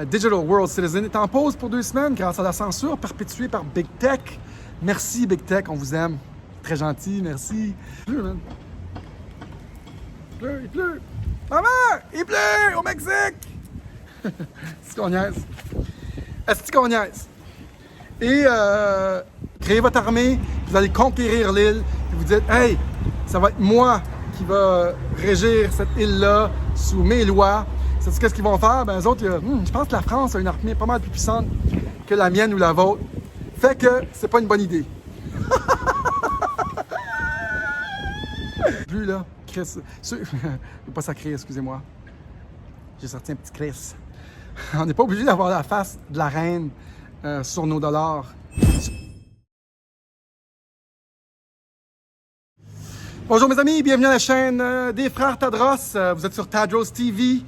Digital World Citizen, est en pause pour 2 semaines grâce à la censure perpétuée par Big Tech. Merci Big Tech, on vous aime. Très gentil, merci. Il pleut, man. Il pleut. Maman, il pleut au Mexique! Est-ce qu'on niaise? Est-ce qu'on niaise? Et créez votre armée, vous allez conquérir l'île, puis vous dites, hey, ça va être moi qui va régir cette île-là sous mes lois. C'est qu'est-ce qu'ils vont faire? Ben, eux autres, je pense que la France a une armée pas mal plus puissante que la mienne ou la vôtre. Fait que c'est pas une bonne idée. Plus là, Chris. Pas sacré, excusez-moi. J'ai sorti un petit Chris. On n'est pas obligé d'avoir la face de la reine sur nos dollars. Bonjour mes amis, bienvenue à la chaîne des Frères Tadros. Vous êtes sur Tadros TV.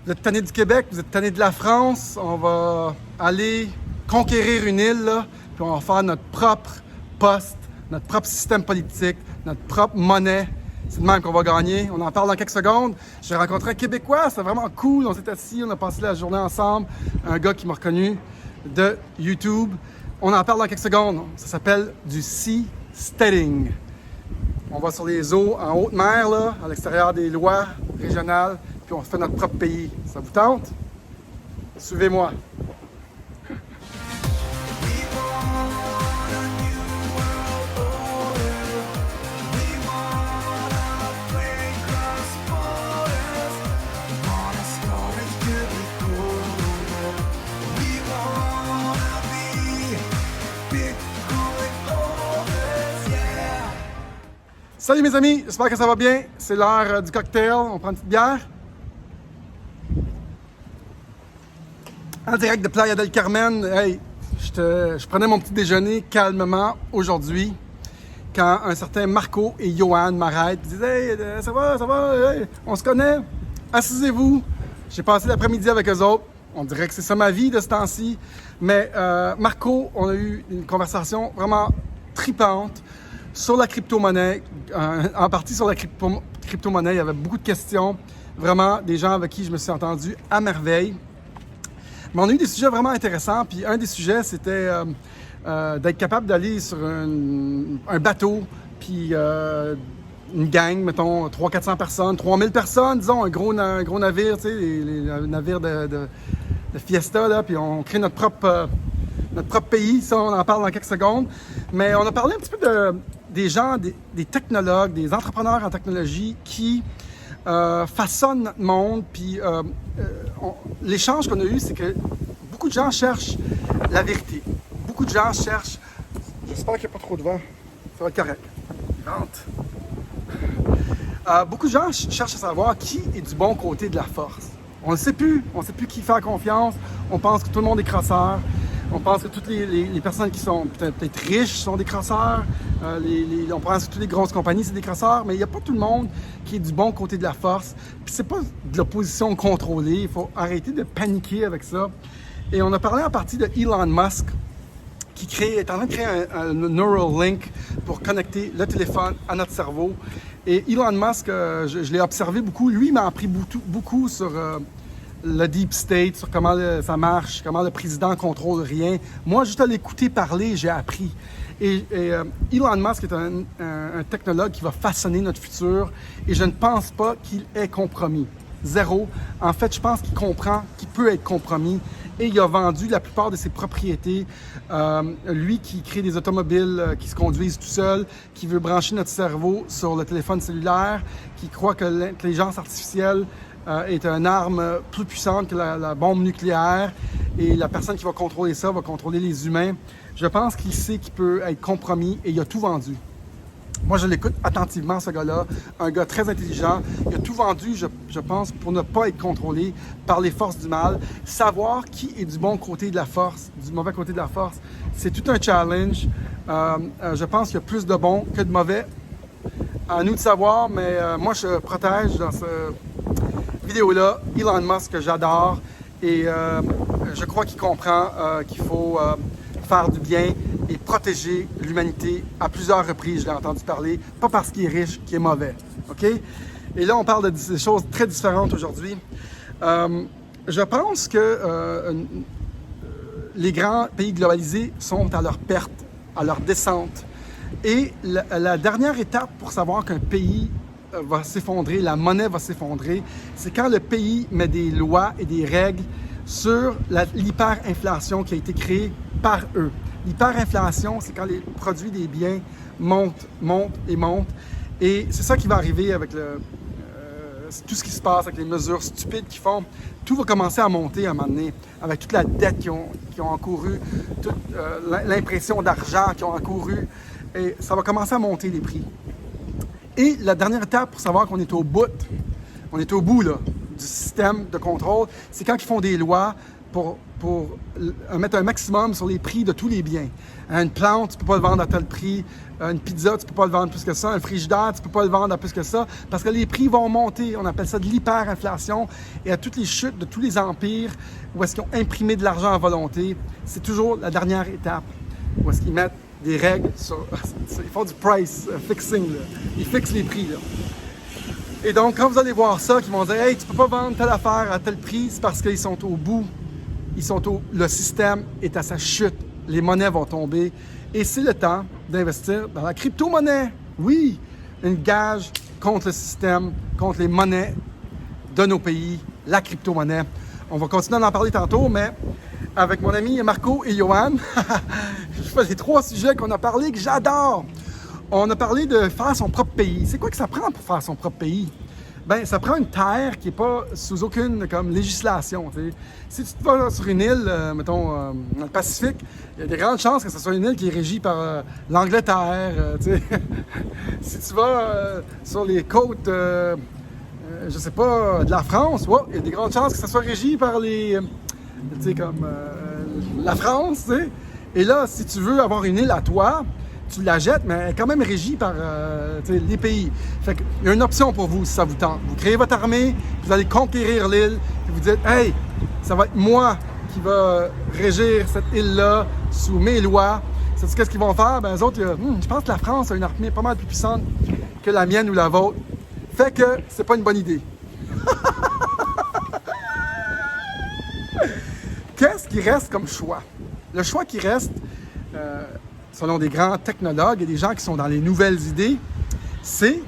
Vous êtes tanné du Québec, vous êtes tanné de la France. On va aller conquérir une île, là, puis on va faire notre propre poste, notre propre système politique, notre propre monnaie. C'est de même qu'on va gagner. On en parle dans quelques secondes. J'ai rencontré un Québécois, c'était vraiment cool. On s'est assis, on a passé la journée ensemble. Un gars qui m'a reconnu de YouTube. On en parle dans quelques secondes. Ça s'appelle du seasteading. On va sur les eaux en haute mer, là, à l'extérieur des lois régionales, puis on fait notre propre pays. Ça vous tente? Suivez-moi. Salut mes amis, j'espère que ça va bien. C'est l'heure du cocktail, on prend une petite bière. En direct de Playa del Carmen, hey, je prenais mon petit déjeuner calmement aujourd'hui quand un certain Marco et Johan m'arrêtent. Ils disent « Hey, ça va, hey, on se connaît, assisez-vous. » J'ai passé l'après-midi avec eux autres. On dirait que c'est ça ma vie de ce temps-ci. Mais Marco, on a eu une conversation vraiment tripante sur la crypto-monnaie, en partie sur la crypto-monnaie. Il y avait beaucoup de questions, vraiment des gens avec qui je me suis entendu à merveille. Mais on a eu des sujets vraiment intéressants, puis un des sujets, c'était d'être capable d'aller sur un bateau, puis une gang, mettons, 300-400 personnes, 3000 personnes, disons, un gros navire, tu sais, les navires de fiesta, là, puis on crée notre propre pays. Ça, on en parle dans quelques secondes. Mais on a parlé un petit peu des gens, des technologues, des entrepreneurs en technologie qui façonnent notre monde. Puis l'échange qu'on a eu, c'est que beaucoup de gens cherchent la vérité. Beaucoup de gens cherchent... J'espère qu'il n'y a pas trop de vent. Ça va être correct. Rentre. Beaucoup de gens cherchent à savoir qui est du bon côté de la force. On ne sait plus. On ne sait plus qui faire confiance. On pense que tout le monde est crosseur. On pense que toutes les personnes qui sont peut-être riches sont des crosseurs. On pense que toutes les grosses compagnies, c'est des crosseurs. Mais il n'y a pas tout le monde qui est du bon côté de la force. Puis c'est pas de l'opposition contrôlée. Il faut arrêter de paniquer avec ça. Et on a parlé en partie de Elon Musk qui est en train de créer un Neuralink pour connecter le téléphone à notre cerveau. Et Elon Musk, je l'ai observé beaucoup. Lui, il m'a appris beaucoup sur... le deep state, sur comment ça marche, comment le président contrôle rien. Moi, juste à l'écouter parler, j'ai appris. Et Elon Musk est un technologue qui va façonner notre futur et je ne pense pas qu'il est compromis. Zéro. En fait, je pense qu'il comprend qu'il peut être compromis et il a vendu la plupart de ses propriétés. Lui qui crée des automobiles qui se conduisent tout seul, qui veut brancher notre cerveau sur le téléphone cellulaire, qui croit que l'intelligence artificielle est une arme plus puissante que la bombe nucléaire et la personne qui va contrôler ça va contrôler les humains. Je pense qu'il sait qu'il peut être compromis et il a tout vendu. Moi, je l'écoute attentivement, ce gars-là, un gars très intelligent. Il a tout vendu, je pense, pour ne pas être contrôlé par les forces du mal. Savoir qui est du bon côté de la force, du mauvais côté de la force, c'est tout un challenge. Je pense qu'il y a plus de bons que de mauvais. À nous de savoir, mais moi, je protège dans ce... vidéo-là, Elon Musk, que j'adore, et je crois qu'il comprend qu'il faut faire du bien et protéger l'humanité à plusieurs reprises. Je l'ai entendu parler, pas parce qu'il est riche qu'il est mauvais, ok? Et là, on parle de choses très différentes aujourd'hui. Je pense que les grands pays globalisés sont à leur perte, à leur descente. Et la dernière étape pour savoir qu'un pays va s'effondrer, la monnaie va s'effondrer, c'est quand le pays met des lois et des règles sur l'hyperinflation qui a été créée par eux. L'hyperinflation, c'est quand les produits des biens montent, montent et montent. Et c'est ça qui va arriver avec tout ce qui se passe, avec les mesures stupides qu'ils font. Tout va commencer à monter à un moment donné, avec toute la dette qu'ils ont encourue, toute l'impression d'argent qu'ils ont encourue. Et ça va commencer à monter les prix. Et la dernière étape pour savoir qu'on est au bout là, du système de contrôle, c'est quand ils font des lois pour mettre un maximum sur les prix de tous les biens. Une plante, tu ne peux pas le vendre à tel prix. Une pizza, tu ne peux pas le vendre plus que ça. Un frigidaire, tu ne peux pas le vendre à plus que ça. Parce que les prix vont monter. On appelle ça de l'hyperinflation. Et à toutes les chutes de tous les empires où est-ce qu'ils ont imprimé de l'argent à volonté, c'est toujours la dernière étape. Où est-ce qu'ils mettent des règles sur... Ils font du price fixing, là. Ils fixent les prix, là. Et donc, quand vous allez voir ça, qu'ils vont dire « Hey, tu ne peux pas vendre telle affaire à tel prix », c'est parce qu'ils sont au bout. Le système est à sa chute. Les monnaies vont tomber. Et c'est le temps d'investir dans la crypto-monnaie. Oui, une gage contre le système, contre les monnaies de nos pays, la crypto-monnaie. On va continuer à en parler tantôt, mais avec mon ami Marco et Johan, je fais les 3 sujets qu'on a parlé que j'adore. On a parlé de faire son propre pays. C'est quoi que ça prend pour faire son propre pays? Bien, ça prend une terre qui n'est pas sous aucune comme législation. T'sais. Si tu te vas sur une île, mettons, dans le Pacifique, il y a des grandes chances que ce soit une île qui est régie par l'Angleterre. Si tu vas sur les côtes, je sais pas, de la France, il y a des grandes chances que ça soit régi par la France. T'sais. Et là, si tu veux avoir une île à toi, tu la jettes, mais elle est quand même régie par les pays. Fait qu'il y a une option pour vous si ça vous tente. Vous créez votre armée, vous allez conquérir l'île, puis vous dites « Hey, ça va être moi qui va régir cette île-là sous mes lois. » Sais-tu qu'est-ce qu'ils vont faire? Ben, eux autres, je pense que la France a une armée pas mal plus puissante que la mienne ou la vôtre. Fait que c'est pas une bonne idée. Qu'est-ce qui reste comme choix? Le choix qui reste... selon des grands technologues et des gens qui sont dans les nouvelles idées, c'est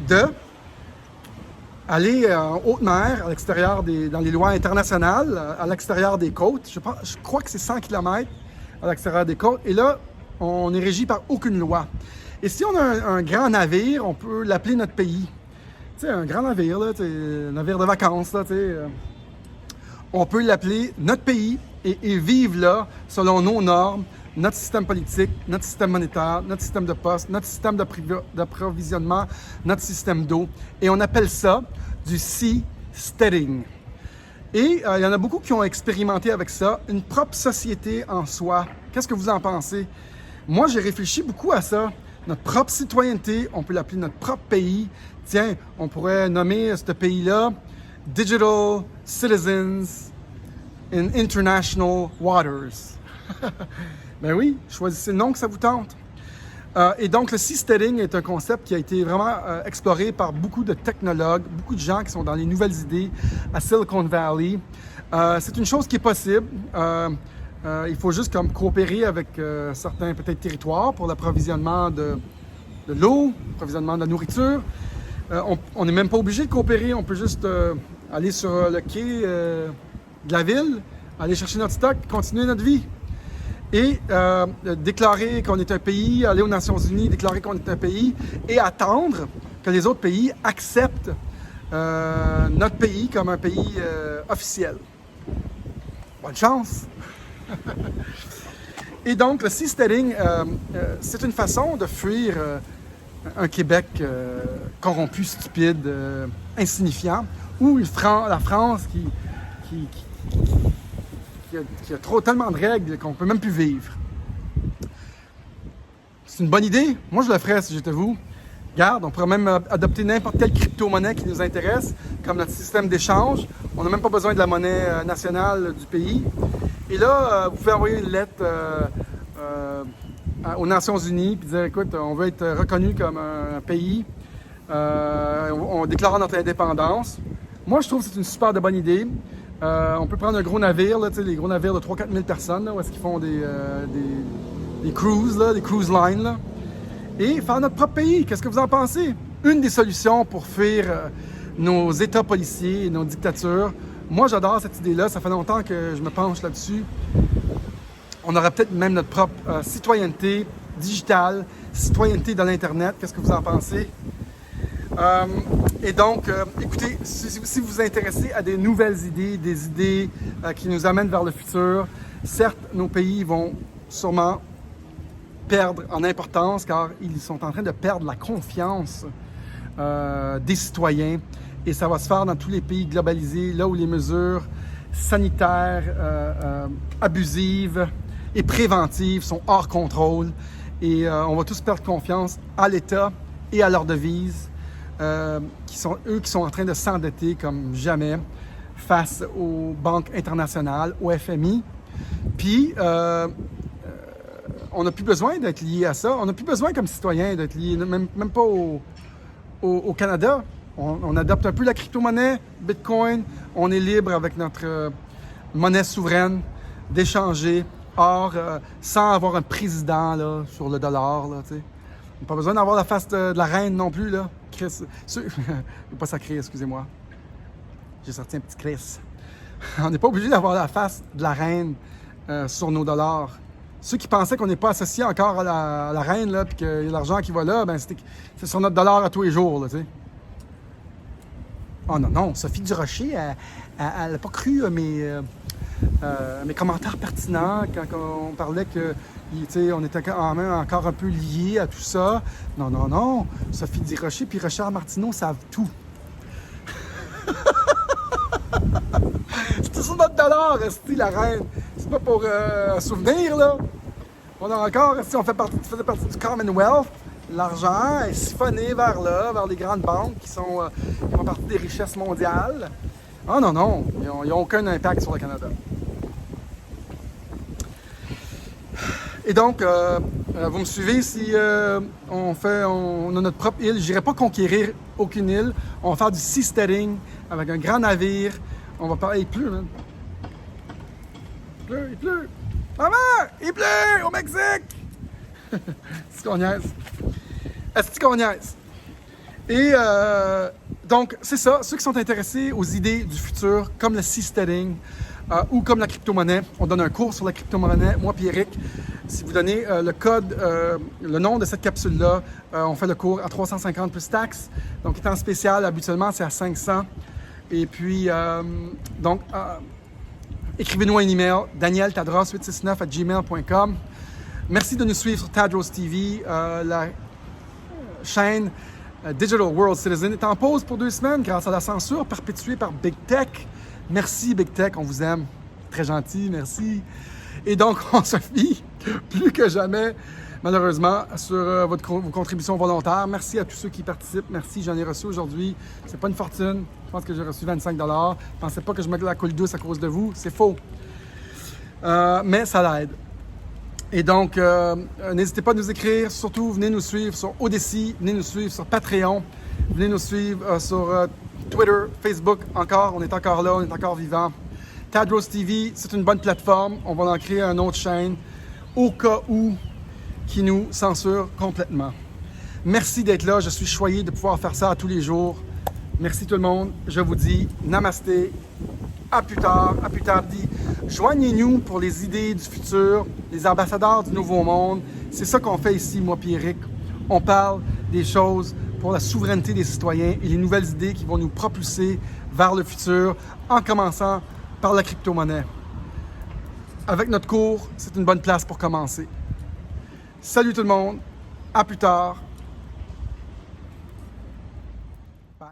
d'aller en haute mer, à l'extérieur dans les lois internationales, à l'extérieur des côtes. Je crois que c'est 100 km à l'extérieur des côtes. Et là, on est régi par aucune loi. Et si on a un grand navire, on peut l'appeler notre pays. Tu sais, un grand navire, là, un navire de vacances, là, on peut l'appeler notre pays et vivre là selon nos normes, notre système politique, notre système monétaire, notre système de poste, notre système d'approvisionnement, notre système d'eau. Et on appelle ça du seasteading. Et il y en a beaucoup qui ont expérimenté avec ça, une propre société en soi. Qu'est-ce que vous en pensez? Moi, j'ai réfléchi beaucoup à ça. Notre propre citoyenneté, on peut l'appeler notre propre pays. Tiens, on pourrait nommer ce pays-là Digital Citizens in International Waters. Ben oui, choisissez le nom que ça vous tente. Et donc, le seasteading est un concept qui a été vraiment exploré par beaucoup de technologues, beaucoup de gens qui sont dans les nouvelles idées à Silicon Valley. C'est une chose qui est possible. Il faut juste comme coopérer avec certains peut-être territoires pour l'approvisionnement de l'eau, l'approvisionnement de la nourriture. On n'est même pas obligé de coopérer, on peut juste aller sur le quai de la ville, aller chercher notre stock, continuer notre vie. Et déclarer qu'on est un pays, aller aux Nations Unies, déclarer qu'on est un pays et attendre que les autres pays acceptent notre pays comme un pays officiel. Bonne chance! Et donc, le seasteading, c'est une façon de fuir un Québec corrompu, stupide, insignifiant, ou la France qui a tellement de règles qu'on ne peut même plus vivre. C'est une bonne idée. Moi, je le ferais si j'étais vous. Regarde, on pourrait même adopter n'importe quelle crypto-monnaie qui nous intéresse, comme notre système d'échange. On n'a même pas besoin de la monnaie nationale du pays. Et là, vous pouvez envoyer une lettre aux Nations Unies et dire, écoute, on veut être reconnu comme un pays. On déclare notre indépendance. Moi, je trouve que c'est une super de bonne idée. On peut prendre un gros navire, là, les gros navires de 3-4 000 personnes, là, où est-ce qu'ils font des cruises, là, des cruise lines, là, et faire notre propre pays. Qu'est-ce que vous en pensez? Une des solutions pour fuir nos États policiers et nos dictatures. Moi, j'adore cette idée-là. Ça fait longtemps que je me penche là-dessus. On aurait peut-être même notre propre citoyenneté digitale, citoyenneté de l'Internet. Qu'est-ce que vous en pensez? Et donc, écoutez, si vous vous intéressez à des nouvelles idées, des idées qui nous amènent vers le futur, certes, nos pays vont sûrement perdre en importance car ils sont en train de perdre la confiance des citoyens et ça va se faire dans tous les pays globalisés, là où les mesures sanitaires abusives et préventives sont hors contrôle et on va tous perdre confiance à l'État et à leur devise. Qui sont en train de s'endetter comme jamais face aux banques internationales, au FMI. Puis, on n'a plus besoin d'être lié à ça. On n'a plus besoin comme citoyen d'être lié, même pas au Canada. On adopte un peu la crypto-monnaie, Bitcoin. On est libre avec notre monnaie souveraine d'échanger. Or, sans avoir un président là, sur le dollar, là, tu sais. On n'a pas besoin d'avoir la face de la reine non plus, là. Chris. Pas sacré, excusez-moi. J'ai sorti un petit Chris. On n'est pas obligé d'avoir la face de la reine sur nos dollars. Ceux qui pensaient qu'on n'est pas associé encore à la reine, là, puis que l'argent qui va là, ben c'est sur notre dollar à tous les jours, là, tu sais. Oh non, Sophie Durocher, elle n'a pas cru mes commentaires pertinents quand on parlait que on était quand même encore un peu liés à tout ça. Non. Sophie Durocher puis Richard Martineau savent tout. C'est sur notre dollar, la reine. C'est pas pour un souvenir, là. On a encore, on faisait partie du Commonwealth. L'argent est siphonné vers là, vers les grandes banques qui font partie des richesses mondiales. Ah non, ils n'ont aucun impact sur le Canada. Et donc, vous me suivez si on a notre propre île. Je n'irai pas conquérir aucune île. On va faire du seasteading avec un grand navire. On va parler. Il pleut, man. Il pleut. Maman, il pleut au Mexique. Est-ce qu'on niaise? Est-ce qu'on niaise? Et donc, c'est ça. Ceux qui sont intéressés aux idées du futur, comme le seasteading ou comme la crypto-monnaie, on donne un cours sur la crypto-monnaie. Moi, Pierrick, si vous donnez le code, le nom de cette capsule-là, on fait le cours à 350 plus taxes. Donc, étant spécial, habituellement, c'est à 500. Et puis, écrivez-nous un email, danieltadros869@gmail.com. Merci de nous suivre sur Tadros TV. La chaîne Digital World Citizen est en pause pour 2 semaines grâce à la censure perpétuée par Big Tech. Merci Big Tech, on vous aime. Très gentil, merci. Et donc, on se fie plus que jamais, malheureusement, sur vos contributions volontaires. Merci à tous ceux qui participent. Merci, j'en ai reçu aujourd'hui. C'est pas une fortune. Je pense que j'ai reçu 25 $. Ne pensez pas que je me la coule douce à cause de vous. C'est faux. Mais ça l'aide. Et donc, n'hésitez pas à nous écrire. Surtout, venez nous suivre sur Odyssey. Venez nous suivre sur Patreon. Venez nous suivre sur Twitter, Facebook. On est encore là. On est encore vivant. Tadros TV, c'est une bonne plateforme. On va en créer une autre chaîne au cas où qui nous censure complètement. Merci d'être là. Je suis choyé de pouvoir faire ça tous les jours. Merci tout le monde. Je vous dis namasté. À plus tard dit. Joignez-nous pour les idées du futur, les ambassadeurs du nouveau monde. C'est ça qu'on fait ici, moi et Eric. On parle des choses pour la souveraineté des citoyens et les nouvelles idées qui vont nous propulser vers le futur, en commençant par la crypto-monnaie. Avec notre cours, c'est une bonne place pour commencer. Salut tout le monde, à plus tard. Bye.